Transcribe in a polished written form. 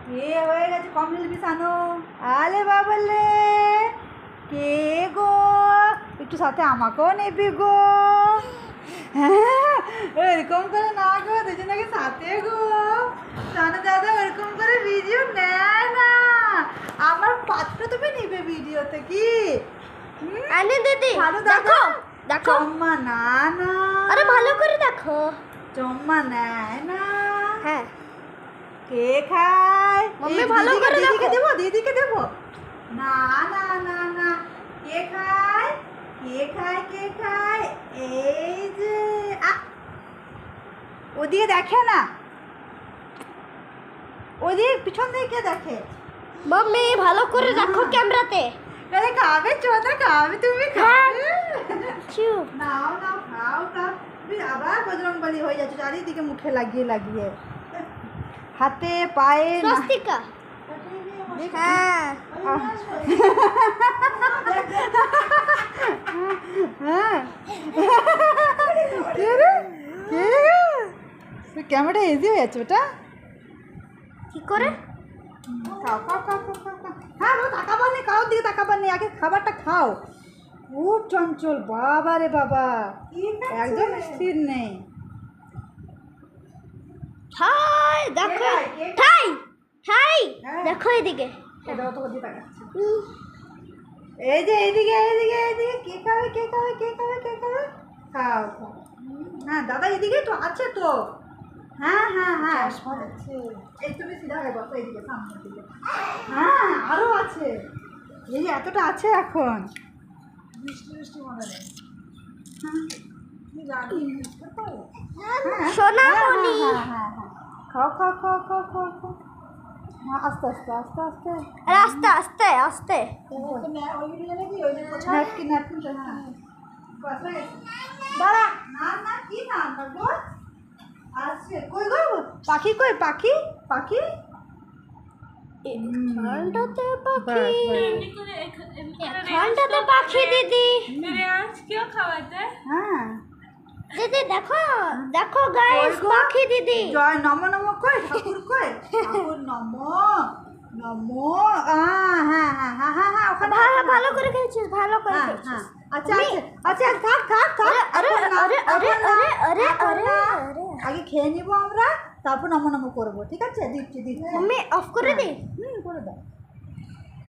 কে হয়ে গেছে কমপ্লিট বিছানো। আলে বাবালে কে গো, একটু সাথে আমাকেও নেবি গো। হ্যাঁ এরকম করে না গো, দুজনকে সাথে গো। জানো দাদা এরকম করে ভিডিও নেয় না, আমার পাত্র তুমি নিবে ভিডিওতে কি? আরে দিদি দেখো দেখো চম্মা না না, আরে ভালো করে দেখো। চম্মা নেয় না। হ্যাঁ কে খায়? মম্মি ভালো করে দিদিকে দেখো। দেবো, দিদিকে দেবো। না না না না, কে খায়? কে খায়? কে খায়? এই যে ওদিকে দেখে না, ওদিকে পিছন থেকে কে দেখে? মম্মি ভালো করে দেখো ক্যামেরাতে। আরে খাবে চোদা, খাবে তুমি খাবে। চুপ নাও নাও খাও খাও। তুমি আবার বজরংবলী হয়ে যাচ্ছে চারিদিকে মুখে লাগিয়ে লাগিয়ে, হাতে পায়ে না। স্বস্তিকা হ্যাঁ হ্যাঁ ক্যামেরাটা ইজি হয়ে যাচ্ছে ওটা। কি করে? খাও খাও খাও খাও খাও খাও। হ্যাঁ বাবা তাকাবার নেই, কারোর দিকে তাকাবার নেই, আগে খাবারটা খাও। খুব চঞ্চল বাবা রে বাবা, একদম স্থির নেই। ঠাই দেখো, কে খায়? ঠাই ঠাই হ্যাঁ। দেখো এদিকে। এই যে এইদিকে এইদিকে এইদিকে, কে খাবে কে খাবে কে খাবে কে খাবে? খাও খাও। হ্যাঁ দাদা এদিকে তো আছে তো। হ্যাঁ হ্যাঁ হ্যাঁ এই তুমি সিধা হয়ে বসো এইদিকে সামনের দিকে। হ্যাঁ আরো আছে, এই যে এতটা আছে এখন। মিষ্টি মিষ্টি মনে নেই। সোনামণি হ্যাঁ খাও খাও খাও খাও খাও খাও। আস্তে আস্তে আস্তে আস্তে আরে আস্তে আস্তে আস্তে। ন্যাপকিন ন্যাপকিন দাঁড়া না না কি না গো আসছে কই গো পাখি, কই পাখি পাখি? এখানটাতে পাখি, बस এখানটাতে পাখি দিদি। क्यों खावाते हैं? হ্যাঁ দিদি দেখো দেখো গাইস কই গো? পাখি দিদি। জয় নম নম কই ঠাকুর কই ঠাকুর নম নম হ্যাঁ হ্যাঁ হ্যাঁ হ্যাঁ হ্যাঁ হ্যাঁ ওখানে ভালো করে খেয়েছিস, ভালো করে হ্যাঁ খেয়েছিস। হ্যাঁ আচ্ছা আচ্ছা আচ্ছা থাক থাক থাক। আরে আরে আরে আরে আরে আরে এখন না, আরে আগে খেয়ে নিবো আমরা, তারপর নম নম করবো, ঠিক আছে? দিচ্ছি দিচ্ছি। মম্মি অফ করে দি। করে দাও।